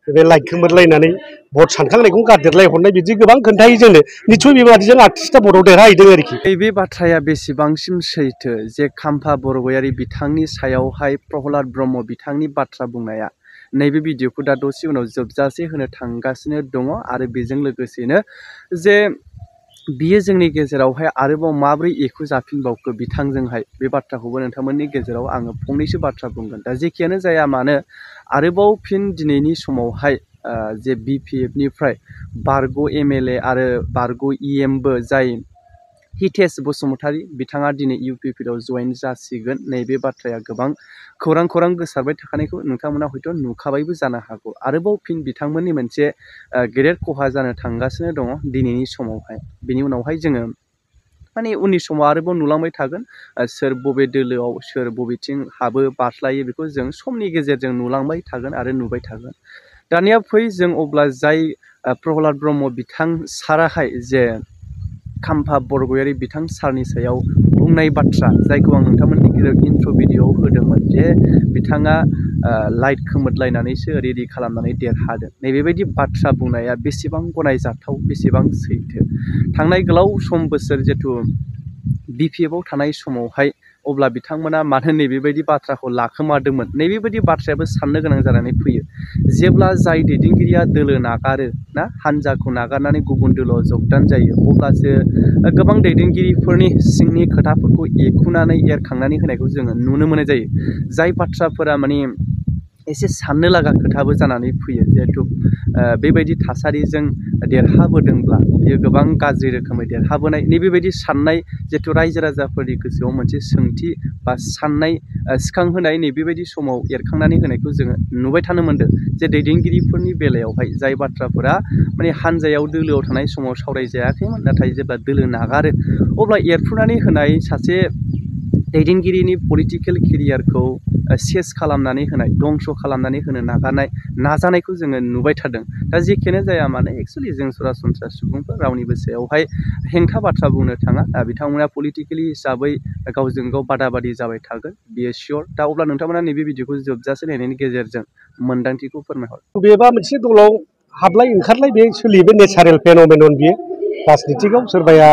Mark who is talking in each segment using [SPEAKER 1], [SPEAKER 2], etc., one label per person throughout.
[SPEAKER 1] बे लाइक खोमोरलायनानै भट सानखांनायखौ गारदेरलाय हरनाय बिदि गोबां खोन्थायो जोंनो निसय बेबादिजों आर्टिस्टआ भटआव देरहाहैदों आरोखि।
[SPEAKER 2] बे बाथ्राया बेसेबांसिम सैथो जे खाम्फा बरगयारी बिथांनि सायावहाय प्रहलाद ब्रह्म बिथांनि बाथ्रा बुंनाया नैबे भिडिअखौ दा दसे उनाव जोबजासे होनो थांगासिनो दङ आरो बेजों लोगोसेनो जे बियो जोंनि गेजेरावहाय आरोबाव माब्रै एखु जाफिनबावखो बिथांजोंहाय बे बाथ्राखौबो नोंथांमोननि गेजेराव आङो फंनैसो बाथ्रा बुंगोन। दा जेखियानो जाया मानो आरोबाव फिन दिनैनि समावहाय जे BPF निफ्राय बारग' MLA आरो बारग' EMबो जाय हितेश बसुमतारी बिथाङा दिनै UPPL आव जयेन जासिगोन नैबे बाथ्राया गोबां खौरां गोसारबाय थाखानायखौ नोंथांमोना हयथ' नुखाबायबो जानो हागौ। आरोबाव फिन बिथांमोननि मोनसे गेदेर खहा जानो थांगासिनो दङ दिनैनि समावहाय। बिनि उनावहाय जोङो माने उननि समाव आरोबाव नुलांबाय थागोन सोर बबे दोलोआव सोर बबेथिं हाबो बारस्लायो बेखौ जों समनि गेजेरजों नुलांबाय थागोन आरो नुबाय थागोन। दानिया फै जों अब्ला जाय प्रहलाद ब्रह्म बिथां साराहाय जे खाम्फा बरगयारी बिथां सारनि सायाव बुंनाय बाथ्रा जायखौ आं नोंथांमोननि गेजेराव इन्ट्र' भिडिअ'आव होदोंमोन जे बिथाङा लाइट खोमोरलायनानैसो रेडि खालामनानै देरहादों नैबेबायदि बाथ्रा बुंनाया बेसेबां गनायजाथाव बेसेबां सैथो। थांनाय गोलाव सम बोसोर जिथु BPF आव थानाय समावहाय अब्ला बिथांमोना मानो नैबेबायदि बाथ्राखौ लाखोमादोंमोन नैबेबायदि बाथ्रायाबो साननो गोनां जानानै फैयो। जेब्ला जाय दैदेनगिरिया दोलो नागारो ना हान्जाखौ नागारनानै गुबुन दोलोआव जगदान जायो अब्लासो गोबां दैदेनगिरिफोरनि सिंनि खोथाफोरखौ एखुनानै एरखांनानै होनायखौ जोङो नुनो मोननाय जायो। जाय बाथ्राफोरा माने एसे साननो लागा खोथाबो जानानै फैयो। जिहेथु बेबायदि थासारिजों देरहाबोदोंब्ला बियो गोबां गाज्रि रोखोमै देरहाबोनाय नैबेबायदि साननाय जिहेथु रायजो राजाफोरनि गोसोआव मोनसे सोंथि बा साननाय सिखांहोनाय नैबेबायदि समाव एरखांनानै होनायखौ जोङो नुबाय थानो मोनदों। जे दैदेनगिरिफोरनि बेलायावहाय जाय बाथ्राफोरा माने हान्जायाव दोलोआव थानाय समाव सावरायजायाखैमोन नाथाय जेब्ला दोलो नागारो अब्ला एरफ्रुनानै होनाय सासे दैदेनगिरिनि पलिटिकेल केरियारखौ सेस खालामनानै होनाय दंस' खालामनानै होनो नाजानायखौ जोङो नुबाय थादों। दा जेखियानो जाया मानो एक्सुवेलि जों सरासनस्रा सुबुंफोर रावनिबो सायावहाय हेंथा बाथ्रा बुंनो थाङा। बिथांमोना पलिटिकेलि हिसाबै गावजों गाव बादा बादि जाबाय थागोन बियो सियर। दा अब्ला नोंथांमोना नैबे भिडिअखौ जोबजासे नायनायनि गेजेरजों मोन्दांथिखौ फोरमायहर।
[SPEAKER 1] बेबा मोनसे दलाव हाबलाय ओंखारलाय बे सोलियो बे नेचारेल फेन'मेनन बियो राजनितिकआव सोरबाया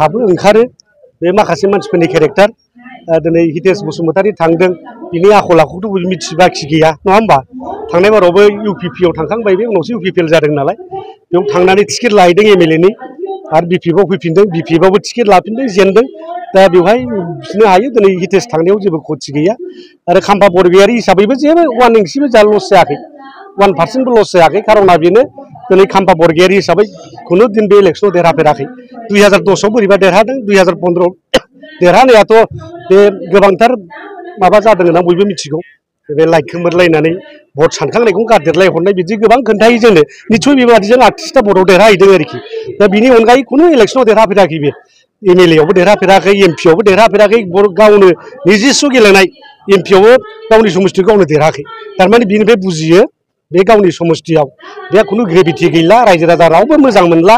[SPEAKER 1] हाबो ओंखारो बे माखासे मानसिफोरनि केरेक्टार। दिनै हितेश बसुमतारी थांदों बिनि आखल आखुखौथ' बयबो मिथिबाखि गैया नङा होमबा। थांनाय बारावबो UPP आव थांखांबाय बे उनावसो UPPL जादों नालाय बेयाव थांनानै टिकेट लाहैदों MLA नि आरो BPF आव फैफिनदों BPF आवबो टिकेट लाफिनदों जेनदों। दा बेवहाय बिनो हायो दिनै हितेश थांनायाव जेबो खथि गैया आरो खाम्फा बरगयारी हिसाबैबो जेबो 1 इन्सिबो जा लस जायाखै 1% बो लस जायाखै। खार'ना बेनो दिनै खाम्फा बरगयारी हिसाबै खुनु दिन बे इलेक्सनाव देरहाफेराखै। 2010 आव बोरैबा देरहादों 2015 आव देरहानायाथ' बे गोबांथार माबा जादों होनना बयबो मिथिगौ। बे लाइक खोमोरलायनानै भट सानखांनायखौ गारदेरलाय हरनाय बिदि गोबां खोन्थायो जोंनो निसय बेबादिजों आर्टिस्टआ भटआव देरहाहैदों आरोखि। दा बिनि अनगायै खुनु इलेक्सनाव देरहाफेराखै बे MLA आवबो देरहाफेराखै MP आवबो देरहाफेराखै गावनो निजिस्व गेलेनाय MP आवबो गावनि समस्थियाव गावनो देरहायाखै। थारमाने बिनिफ्राय बुजियो बे गावनि समस्थियाव बे खुनु ग्रेभिटि गैला रायजो राजा रावबो मोजां मोनला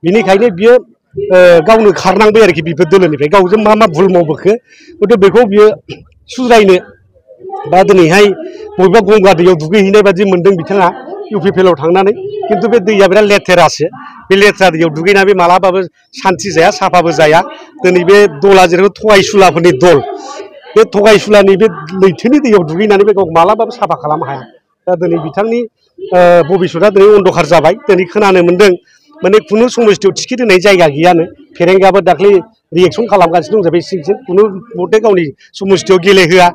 [SPEAKER 1] बिनिखायनो बियो गावनो खारनांबाय आरोखि बेफोर दोलोनिफ्राय गावजों मा भुल मावबोखो हयथ' बेखौ बियो सुद्रायनो बा दिनैहाय बबेबा गंगा दैयाव दुगैहैनाय बादि मोनदों बिथाङा UPPL आव थांनानै खिन्थु बे दैया बिराद लेथेरासो बे लेथ्रा दैयाव दुगैना बे मालाबाबो सान्थि जाया साफाबो जाया। दिनै बे दला जेरै थगायसुलाफोरनि दल बे थगायसुलानि बे लैथोनि दैयाव दुगैनानै बे गावखौ मालाबाबो साफा खालामनो हाया। दा दिनै बिथांनि भबिसतआ दिनै अन्धकार जाबाय। दिनै खोनानो मोन्दों माने खुनु समस्थियाव टिकेट होनाय जायगा गैयानो फेरेंगाबो दाख्लै रिएक्सन खालामगासिनो दं जाबाय सिं खुनु मथे गावनि समस्थियाव गेलेहोआ।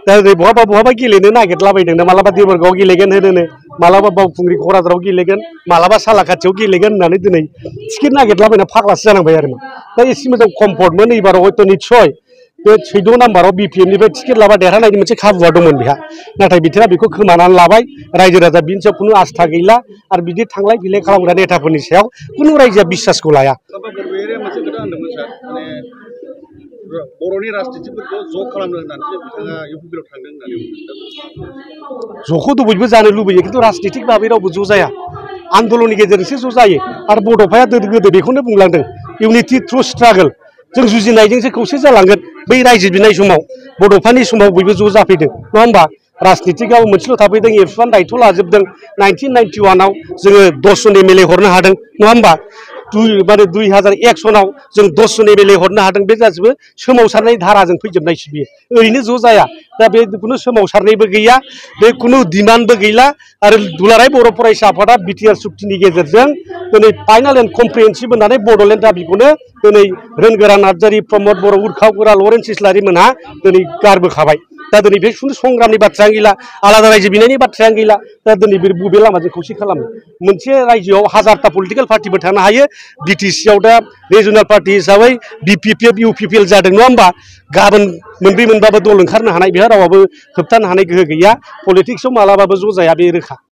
[SPEAKER 1] दा ओरै बहाबा गेलेनो नागिरलाबायदोंनो मालाबा देबोरगावआव गेलेगोन होनोनो मालाबा बावखुंग्रि क'क्राझाराव गेलेगोन मालाबा सालाकाथियाव गेलेगोन होननानै दिनै टिकेट नागिरलाबायना फाग्लासो जानांबाय आरो दा एसे मोजां कम्फर्टमोन एबाराव हयथ' निस्सय बे 14 नाम्बाराव BPF निफ्राय टिकेट लाबा देरहानायनि मोनसे खाबुआ दंमोन बेहा नाथाय बिथाङा बेखौ खोमानानै लाबाय। रायजो राजा बिनि सायाव खुनु आस्था गैला आरो बिदि थांलाय फैलाय खालामग्रा नेताफोरनि सायाव खुनु रायजोआ बिसासखौ लाया।
[SPEAKER 3] बर'नि राजनितिफोरखौ ज' खालामनो होननानैसो बिथाङा UPPL आव थांदों होननानै
[SPEAKER 1] ज'खौथ' बयबो जानो लुबैयो खिन्थु राजनितिक भाबै रावबो ज' जाया आन्दलननि गेजेरजोंसो ज' जायो। आरो बड'फाया गोदो बेखौनो बुंलांदों इउनिटि थ्रु स्ट्रागोल जों जुजिनायजोंसो खौसे जालांगोन। बै रायजो बिनाय समाव बड'फानि समाव बयबो ज' जाफैदों नङा होमबा राजनितिकआव मोनसेल' थाफैदों एबसुआनो दायथ' लाजोबदों 1991आव जोङो 10 जन एमएलए हरनो हादों नङा होमबा 2001 सनाव जों 10 जन एमएलए हरनो हादों बे गासिबो सोमावसारनाय धाराजों फैजोबनायसो बियो ओरैनो ज' जाया दा बे खुनु सोमावसारनायबो गैया बे खुनु डिमान्डबो गैला आरो दुलाराय बर' फरायसा आफादा बिटिआर सुक्तिनि गेजेरजों दिनै फाइनाल एन्ड कमप्रिहेन्सिभ होननानै बड'लेण्ड दाबिखौनो दिनै रोनगोरा नार्जारि प्रमद बर' उर्खाव गोरा लरेन्स इस्लारि मोनहा दिनै गारबोखाबाय दा दिनै बे खुनु संग्रामनि बाथ्रायानो गैला आलादा रायजो बिनायनि बाथ्रायानो गैला दा दिनै बबे लामाजों खौसे खालामो मोनसे रायजोआव हाजारथा पलिटिकेल पार्टिबो थानो हायो बिटिसिआव दा रिजनेल पार्टि हिसाबै बिपिपिएफ इउपिपिएल जादों नङा होमबा गाबोन मोनब्रै मोनबाबो दल ओंखारनो हानाय बेहा रावाबो होबथानो हानाय गोहो गैया पलिटिक्सआव मालाबाबो ज' जाया बे रोखा